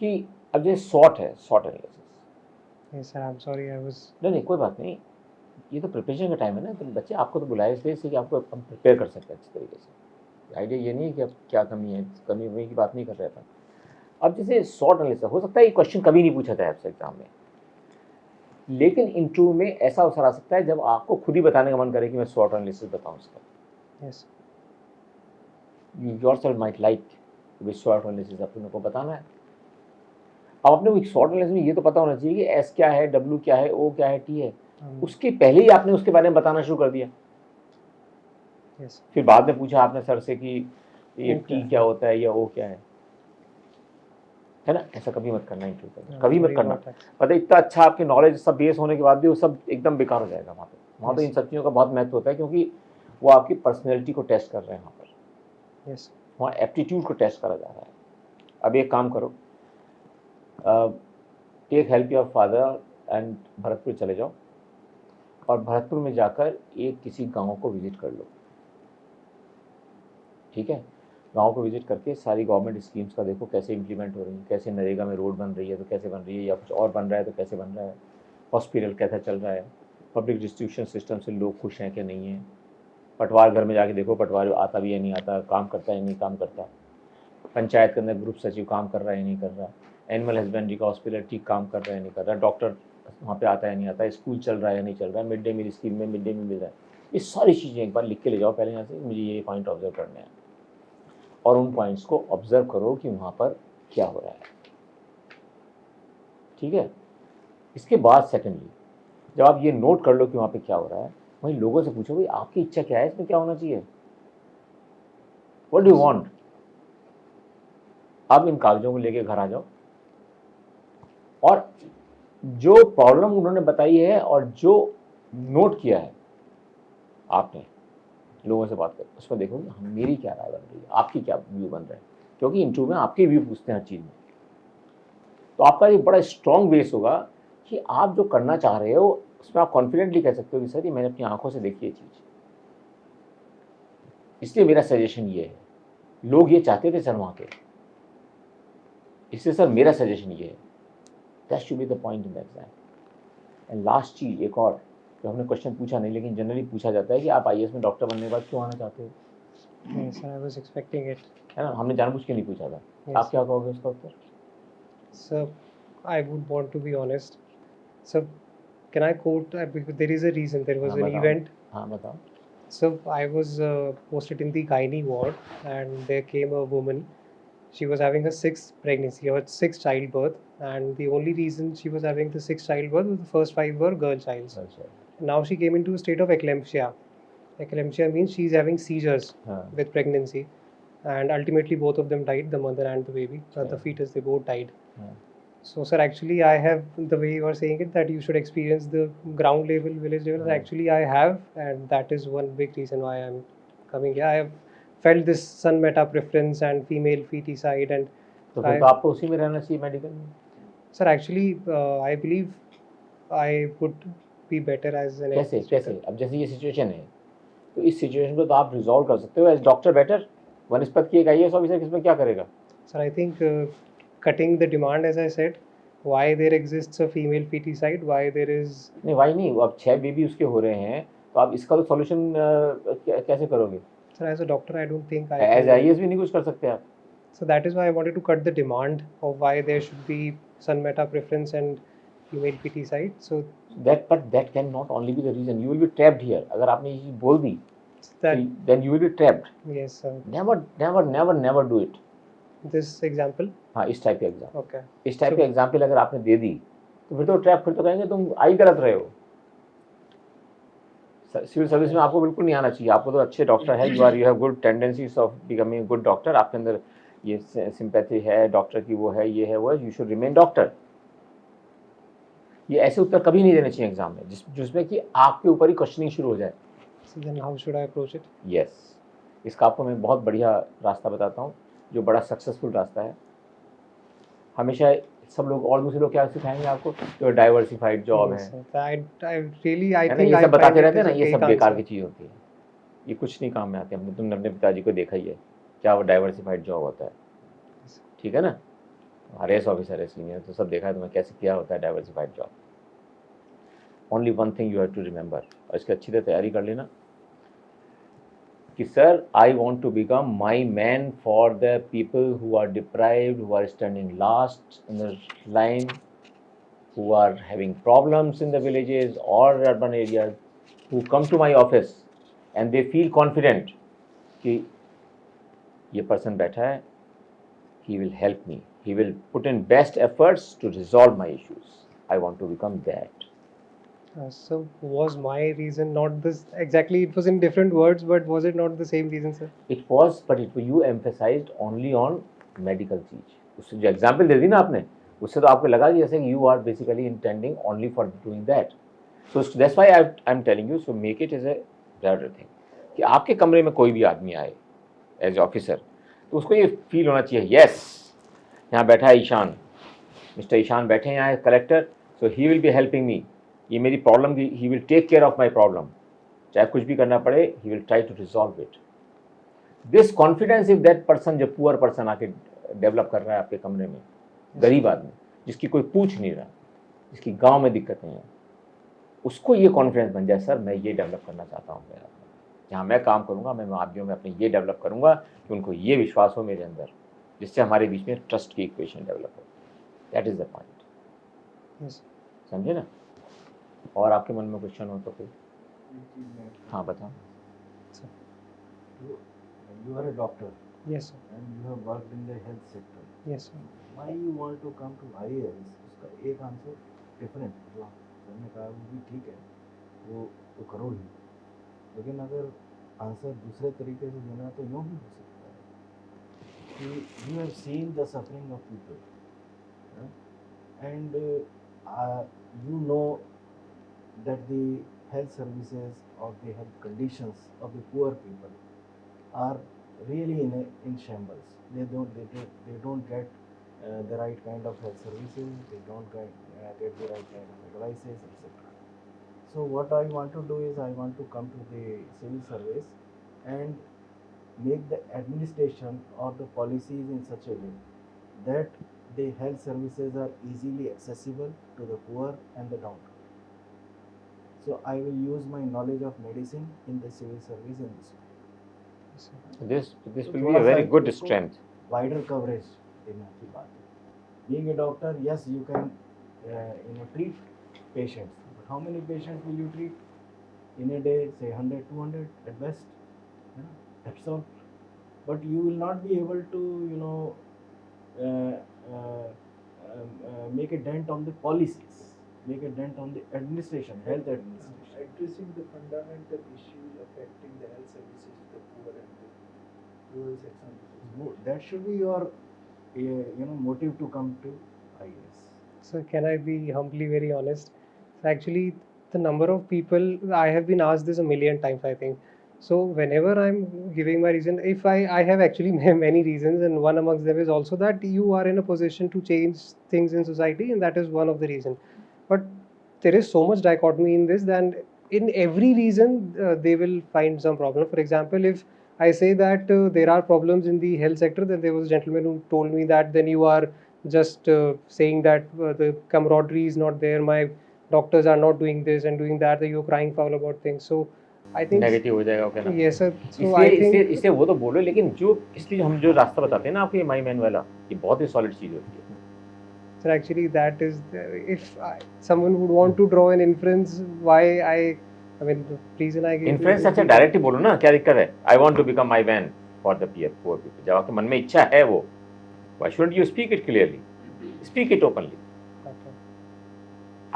कि अब जैसे SWOT है, SWOT analysis. Yes, sir. I'm sorry, I was. नहीं कोई बात नहीं, ये तो प्रिपरेशन का टाइम है ना, तो बच्चे आपको तो बुलाए इसलिए कि आपको हम प्रिपेयर कर सकते हैं अच्छी तरीके से। आइडिया ये नहीं है कि अब क्या कमी है, कमी की बात नहीं कर रहे था। अब जैसे SWOT एनालिसिस, हो सकता है ये क्वेश्चन कभी नहीं पूछा था आपसे एग्जाम में, लेकिन इंटरव्यू में ऐसा अवसर आ सकता है जब आपको खुद ही बताने का मन करे कि मैं SWOT एनालिसिस बताऊं इसका। Yes. You yourself might like SWOT analysis अपने को बताना है। अब अपने को SWOT एनालिसिस में ये तो पता होना चाहिए कि S क्या है, W क्या है, O क्या है, T है। उसके पहले ही आपने उसके बारे में बताना शुरू कर दिया। Yes. फिर बाद में पूछा आपने सर से कि ये O क्या T क्या होता है या O क्या है ना। ऐसा कभी मत करना इंटरव्यू में, कभी मत sorry करना। about that. पता है इतना अच्छा आपकी नॉलेज सब बेस होने के बाद भी वो सब एकदम बेकार हो जाएगा वहाँ पे। वहाँ तो Yes. इन सब चीज़ों का बहुत महत्व होता है, क्योंकि वो आपकी पर्सनैलिटी को टेस्ट कर रहे हैं वहाँ पर। Yes. वहाँ एप्टीट्यूड को टेस्ट करा जा रहा है। अब एक काम करो, take help your father and Bharatpur चले जाओ, और भरतपुर में जाकर एक किसी गाँव को विजिट कर लो, ठीक है। गाँव को विजिट करके सारी गवर्नमेंट स्कीम्स का देखो कैसे इंप्लीमेंट हो रही है, कैसे नरेगा में रोड बन रही है तो कैसे बन रही है, या कुछ और बन रहा है तो कैसे बन रहा है, हॉस्पिटल कैसा चल रहा है, पब्लिक डिस्ट्रीब्यूशन सिस्टम से लोग खुश हैं कि नहीं है, पटवार घर में जाके देखो पटवार आता भी है नहीं आता, काम करता है नहीं काम करता, पंचायत के अंदर ग्रुप सचिव काम कर रहा है नहीं कर रहा, एनिमल हस्बेंड्री का हॉस्पिटल ठीक काम कर रहा है नहीं कर रहा, डॉक्टर वहाँ पे आता है नहीं आता, स्कूल चल रहा है नहीं चल रहा है, मिड डे मील स्कीम में मिड डे मील मिल रहा है। ये सारी चीज़ें एक बार लिख के ले जाओ पहले यहाँ से, मुझे ये पॉइंट ऑब्जर्व करने हैं, और उन पॉइंट्स को ऑब्जर्व करो कि वहाँ पर क्या हो रहा है, ठीक है। इसके बाद सेकेंडली जब आप ये नोट कर लो कि वहाँ पे क्या हो रहा है, वही लोगों से पूछो भाई आपकी इच्छा क्या है, इसमें क्या होना चाहिए, व्हाट डू यू वांट। अब इन कागजों को लेके घर आ जाओ और जो प्रॉब्लम उन्होंने बताई है और जो नोट किया है आपने, लोगों से बात करो, उसमें देखो कि मेरी क्या राय बन रही है, आपकी क्या व्यू बन रहा है, क्योंकि इंटरव्यू में आपके व्यू पूछते हैं हर चीज़ में। तो आपका एक बड़ा स्ट्रॉन्ग बेस होगा कि आप जो करना चाह रहे हो उसमें आप कॉन्फिडेंटली कह सकते हो कि सर ये मैंने अपनी आंखों से देखी है चीज़, इसलिए मेरा सजेशन ये है, लोग ये चाहते थे सर वहाँ के, इसलिए सर मेरा सजेशन ये है। That should be the point in the exam. And last चीज़ एक और, जो हमने क्वेश्चन पूछा नहीं लेकिन जनरली पूछा जाता है कि आप आईएएस में डॉक्टर बनने के बाद क्यों आना चाहते हो, Yes, sir, I was expecting it. है ना, हमने जानबूझ के नहीं पूछा था। Yes. आप क्या कहोगे उसका उत्तर? So, I would want to be honest. So, can I quote? Because there is a reason. There was हाँ an बताओ, event. हाँ बताओ। So, I was posted in the gynae ward, and there came a woman. She was having a sixth pregnancy or sixth childbirth, and the only reason she was having the sixth childbirth was the first five were girl childs. अच्छा, Now she came into a state of eclampsia. Eclampsia means she's having seizures हाँ, with pregnancy, and ultimately both of them died, the mother and the baby, the Yeah. fetus, they both died. हाँ, So, sir, actually, I have the way you are saying it that you should experience the ground level, village level. Yeah. Actually, I have, and that is one big reason why I'm coming here. I have felt this sun meta preference and female feticide, and तो फिर तो आपको उसी में रहना चाहिए medical में। sir, actually, I believe I would be better as an कैसे administrator. कैसे, अब जैसे ये सिचुएशन है तो इस सिचुएशन को तो आप रिजॉल्व कर सकते हो एज डॉक्टर बेटर। वनस्पत की एक आईएएस ऑफिसर किसमें क्या करेगा? Sir, I think cutting the demand, as I said, why there exists a female feticide, why there is. नहीं वाई नहीं, अब 6 बेबी उसके हो रहे हैं तो आप इसका तो सॉल्यूशन कैसे करोगे? Sir, as a doctor, I don't think I as can. IAS भी नहीं कुछ कर सकते आप। So that is why I wanted to cut the demand of why there should be sun meta preference and female PT side. So that can not only be the reason, you will be trapped here। अगर आपने ये चीज बोल दी that then you will be trapped। yes, sir. never do it। This example. हाँ, इस type का example, Okay. इस type So- का एग्जाम्पल अगर आपने दे दी तो फिर तो ट्रैप, फिर तो कहेंगे तुम आई गलत रहे हो। सिविल सर्विस में आपको बिल्कुल नहीं आना चाहिए, आपको तो अच्छे डॉक्टर है, you have good tendencies of becoming good doctor, आपके अंदर ये सिंपैथी है डॉक्टर की, वो है, ये है, वो है, यू शुड रिमेन डॉक्टर। ये ऐसे उत्तर कभी नहीं देने चाहिए एग्जाम में जिसमें कि आपके ऊपर ही क्वेश्चनिंग शुरू हो जाए। So then how should I approach it? Yes, इसका आपको मैं बहुत बढ़िया रास्ता बताता हूँ जो बड़ा सक्सेसफुल रास्ता है। हमेशा सब लोग और दूसरे लोग क्या सिखाएंगे आपको, जो डाइवर्सिफाइड जॉब Yes, है sir. I really I है ना, think ये I सब बताते find it रहते हैं as ना, a ये सब fake बेकार answer. की चीज़ होती है, ये कुछ नहीं काम में आते। हमने तुमने अपने पिताजी को देखा ही है क्या वो डाइवर्सिफाइड जॉब होता है, ठीक है ना, आईएएस ऑफिसर है सीनियर, तो सब देखा है तुम्हें कैसे क्या होता है diversified job. Only one thing you have to remember, और इसकी अच्छी तरह तैयारी कर लेना कि sir I want to become my man for the people who are deprived, who are standing last in the line, who are having problems in the villages or urban areas, who come to my office and they feel confident कि ये person बैठा है, he will help me, he will put in best efforts to resolve my issues. I want to become that. So was my reason not this exactly? It was in different words, but was it not the same reason, sir? It was, but you emphasized only on medical चीज। उससे जो example दे दी ना आपने, उससे तो आपको लगा कि जैसे you are basically intending only for doing that. So that's why I am telling you, so make it is a priority thing कि आपके कमरे में कोई भी आदमी आए एज ऑफिसर तो उसको ये फील होना चाहिए, यस यहाँ बैठा है ईशान, मिस्टर ईशान बैठे हैं यहाँ collector, so he will be helping me, ये मेरी प्रॉब्लम की he will take care of my problem, चाहे कुछ भी करना पड़े he will try to resolve it. This confidence if that person, जो पुअर पर्सन आके डेवलप कर रहा है आपके कमरे में, गरीब आदमी जिसकी कोई पूछ नहीं रहा, जिसकी गांव में दिक्कतें हैं, उसको ये कॉन्फिडेंस बन जाए सर मैं ये डेवलप करना चाहता हूँ, मेरा जहाँ मैं काम करूँगा मैं आदमियों में अपने ये डेवलप करूँगा कि उनको ये विश्वास हो मेरे अंदर, जिससे हमारे बीच में ट्रस्ट की इक्वेशन डेवलप हो। दैट इज़ द पॉइंट, समझे ना। और आपके मन में क्वेश्चन हो तो कोई? हाँ बताओ। You are a doctor Yes, sir. and you have worked in the health sector. Yes, sir. Why you want to come to IAS? उसका एक आंसर डिफरेंट है, जो मैंने कहा वो भी ठीक है, वो तो करो ही, लेकिन अगर आंसर दूसरे तरीके से देना है तो यूँ भी हो सकता है कि you have seen the suffering of people and you know that the health services or the health conditions of the poor people are really in shambles. They don't get the right kind of health services. They don't get the right kind of advices, etc. So what I want to do is I want to come to the civil service and make the administration or the policies in such a way that the health services are easily accessible to the poor and the downtrodden. So I will use my knowledge of medicine in the civil service in this way. This will be a very good strength. Wider coverage देने की बात है. Being a doctor, yes, you can treat patients. But how many patients will you treat in a day? Say 100, 200 at best. That's all. But you will not be able to, make a dent on the policies, make a dent on the administration, health administration. Addressing the fundamental issues affecting the health services to the poor and the rural section of the society. That should be your motive to come to IAS. So can I be humbly very honest? So actually, the number of people, I have been asked this a million times, I think. So whenever I'm giving my reason, if I have actually many reasons, and one amongst them is also that you are in a position to change things in society, and that is one of the reason. But there is so much dichotomy in this, that in every reason they will find some problem. For example, if I say that there are problems in the health sector, then there was a gentleman who told me that then you are just saying that the camaraderie is not there, my doctors are not doing this and doing that you're crying foul about things. So I think negative हो जाएगा क्या ना. yes sir. So इसलिए I think इसलिए वो तो बोलो, लेकिन जो इसलिए हम जो रास्ता बताते हैं ना आपको, ये माई मैन वाला, ये बहुत ही सॉलिड चीज होती है. sir, actually that is if someone would want to draw an inference why I mean the reason I gave influence अच्छा डायरेक्ट ही बोलो ना, क्या दिक्कत है. I want to become my man for the poor people. जब आपके मन में इच्छा है वो, why shouldn't you speak it clearly, speak it openly.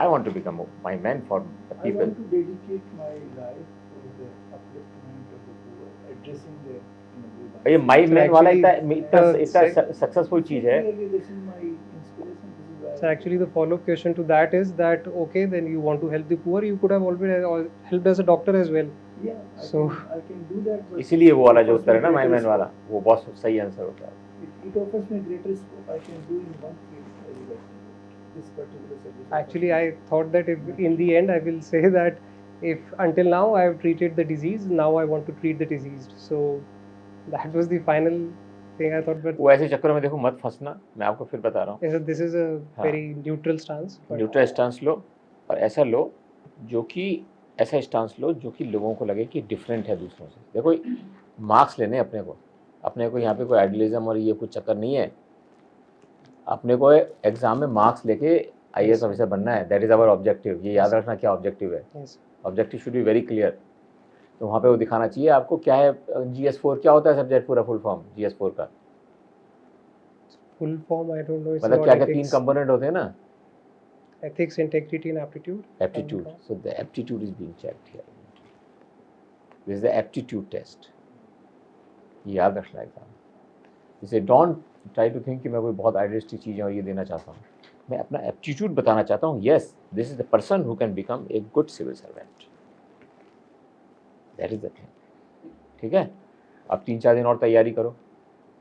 I want to become my man for the I people. want to dedicate my life to the upliftment of the poor, addressing the ये माई So man वाला actually, इतना successful चीज है. This is my inspiration. This is why So actually the follow-up question to that is that okay, then you want to help the poor, you could have already helped as a doctor as well. yeah, So I can do that. But इसीलिए वो वाला जो it उत्तर है ना offers me my man greater वाला, वो बहुत सही आंसर होता है. scope. It offers me greater scope. I can do in one field. I will like this particular service. actually I thought that if in the end I will say that if until now I have treated the disease, now I want to treat the diseased. So that was the final thing I thought. But वो ऐसे चक्करों में देखो मत फंसना, मैं आपको फिर बता रहा हूँ. yes, sir, this is a हाँ. very neutral stance. But neutral stance लो, और ऐसा लो जो कि ऐसा स्टांस लो जो कि लोगों को लगे कि डिफरेंट है दूसरों से. देखो मार्क्स लेने अपने को यहाँ पे कोई आइडियलिज्म और ये कुछ चक्कर नहीं है. अपने को एग्जाम में मार्क्स लेके आईएएस ऑफिसर बनना है. That is our objective. ये याद रखना क्या ऑब्जेक्टिव है. yes, objective should be very clear. तो वहाँ पे वो दिखाना चाहिए आपको क्या है. GS4 क्या होता है सब्जेक्ट, पूरा फुल फॉर्म GS4 का, full form I don't know. It's मतलब about क्या क्या 3 ethics, कंपोनेंट होते हैं ना. ethics, integrity, and aptitude. Aptitude. So the aptitude is being checked here. This is the aptitude test. ये याद रखना एग्जाम. इसे डोंट ट्राई टू थिंक कि मैं कोई बहुत आइडियलिस्टिक चीज़ें और ये देना चाहता हूँ. मैं अपना एप्टीट्यूड बताना चाहता हूँ. Yes, this is the person who can become a good civil servant. That is the thing. ठीक है. अब 3-4 दिन और तैयारी करो,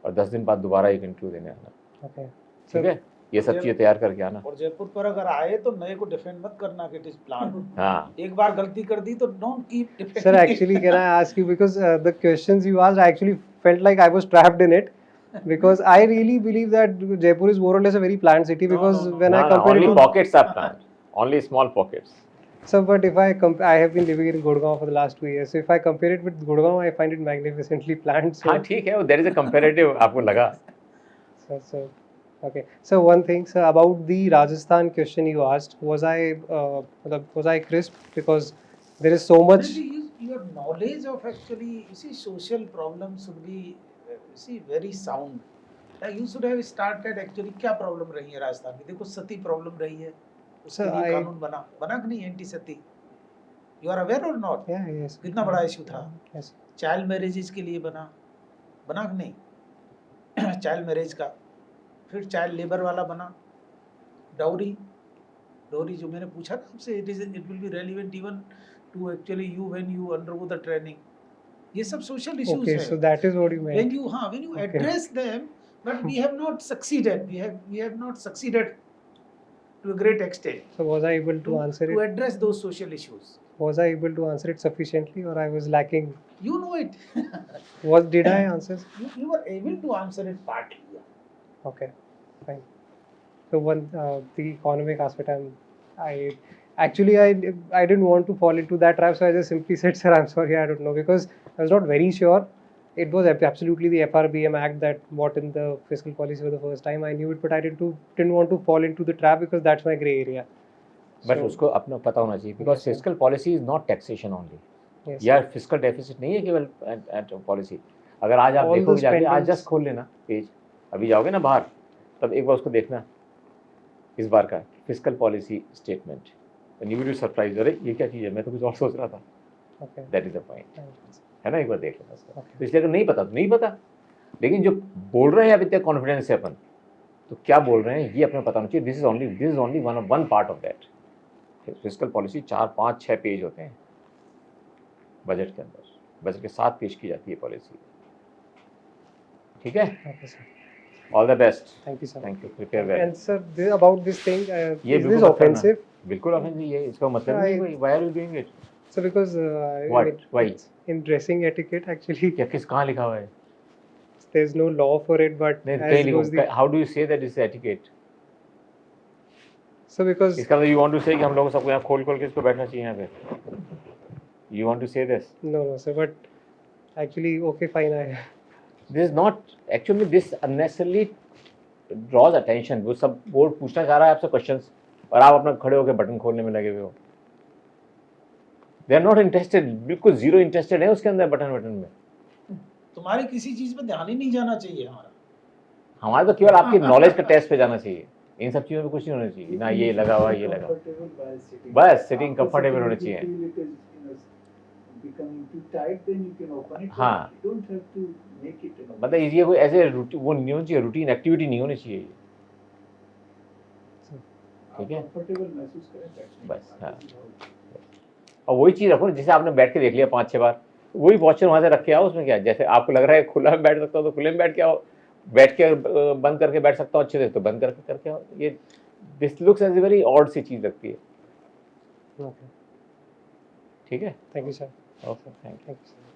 और 10 दिन बाद दोबारा एक इंटरव्यू देने आना. Okay. ठीक है. ये सब चीज़ें तैयार करके आना. और जयपुर पर अगर आए तो नए को डिफेंड मत करना कि इट इज प्लान. हाँ. एक बार गलती कर दी तो don't keep defending. Sir, actually, can I ask you, because the questions you asked, I actually felt like I was trapped in it, because I really believe that Jaipur is more or less a very planned city, because no. when I No, compare only it to pockets are planned. Only small pockets. sir, but if I have been living in Gurgaon for the last 2 years, so if I compare it with Gurgaon, I find it magnificently planned. So, हाँ ठीक है. There is a comparative. आपको लगा. so okay. So one thing, sir, about the Rajasthan question you asked, was I crisp? Because there is so much. Your knowledge of actually, you see, social problems should be, very sound. Like you should have started actually क्या problem रही है राजस्थान में. देखो सती problem रही है, उसके Sir, लिए I- कानून बना कि नहीं, anti sati. You are aware or not? Yeah, yes. कितना बड़ा इशू था? Yes. चाइल्ड मैरिजेज के लिए बना कि नहीं? चाइल्ड मैरिज का, फिर चाइल्ड लेबर वाला बना, डाउरी जो मैंने पूछा था आपसे, it will be relevant even to actually you when you undergo the training. ये सब सोशल इश्यूज Okay, है. so that is what you meant. when you Okay. address them, but we have not succeeded. We have not succeeded to a great extent So was I able to answer to it? address those social issues. Was I able to answer it sufficiently, or I was lacking? You know it. Did I answer? You were able to answer it partly. Yeah. Okay, fine. So the economic aspect, I didn't want to fall into that trap, so I just simply said, sir, I'm sorry, I don't know, because I was not very sure. It was absolutely the FRBM Act that brought in the fiscal policy for the first time. I knew it, but I didn't want to fall into the trap because that's my gray area. But उसको अपना पता होना चाहिए, because fiscal policy is not taxation only, Yes. या fiscal deficit नहीं है केवल eight policy. अगर आज आप All देखोगे the जाके, आज spendings- जस्ट खोल लेना पेज, अभी जाओगे ना बाहर, तब एक बार उसको देखना, इस बार का fiscal policy statement, and you will be surprised, अरे ये क्या चीज़ है, मैं तो कुछ और सोच रहा था. Okay. That is the point, है ना. एक बार देख लेना उसका. Okay. तो इसलिए अगर नहीं पता तो नहीं पता, लेकिन जो बोल रहे हैं अभी तक कॉन्फिडेंस से अपन, तो क्या बोल रहे हैं ये अपना पता होना चाहिए. This is only one part of that. Fiscal policy 4, 5, 6 page होते हैं बजट के अंदर, बजट के साथ पेश की जाती है पॉलिसी. ठीक है, Okay, sir. All the best. Thank you, sir. Thank you, prepare well. And sir, about this thing, ये is बिल्कुल this मत करना. offensive? बिल्कुल ऑफेंसिव है, इसका मतलब Sir, नहीं कोई. Why are you doing it? So because What? Why? it's in dressing etiquette actually, क्या किस कहाँ लिखा हुआ है? there's no law for it, but नहीं, as कहीं लिखो. goes the, how do you say that is etiquette? so because इसका मतलब यू वांट टू से कि हम लोगों सबको यहाँ खोल के इसको बैठना चाहिए यहाँ पे? You want to say this? no, sir, but actually, okay, fine, this is not actually, this unnecessarily draws attention. वो सब बोर्ड पूछना चाह रहा है आपसे क्वेश्चंस, और आप अपना खड़े होकर बटन खोलने में लगे हुए हो. दे आर नॉट इंटरेस्टेड, बिल्कुल जीरो इंटरेस्टेड है उसके अंदर बटन में. तुम्हारे किसी चीज पे ध्यान ही नहीं जाना चाहिए हमारा. हमारे तो केवल आपकी नॉलेज का टेस्ट पे जाना चाहिए. इन सब चीज़ों में कुछ नहीं होना चाहिए ना. ये लगा हुआ, ये लगा, बस सिटिंग कंफर्टेबल होना चाहिए. हाँ, मतलब ये कोई ऐसे वो नहीं होना चाहिए, रूटीन एक्टिविटी नहीं होनी चाहिए. ठीक है, बस. हाँ, और वही चीज़ रखो ना, जैसे आपने बैठ के देख लिया 5-6 बार, वही पॉस्चर वहाँ से रख के आओ. उसमें क्या है, जैसे आपको लग रहा है खुला में बैठ सकता हो तो खुले में बैठ के आओ, बैठ के बंद करके बैठ सकता हूँ अच्छे से तो बंद करके आओ. ये this looks as a very odd सी चीज़ लगती है. okay. ठीक है, Thank you, sir. Okay, thank you. Thank you, sir.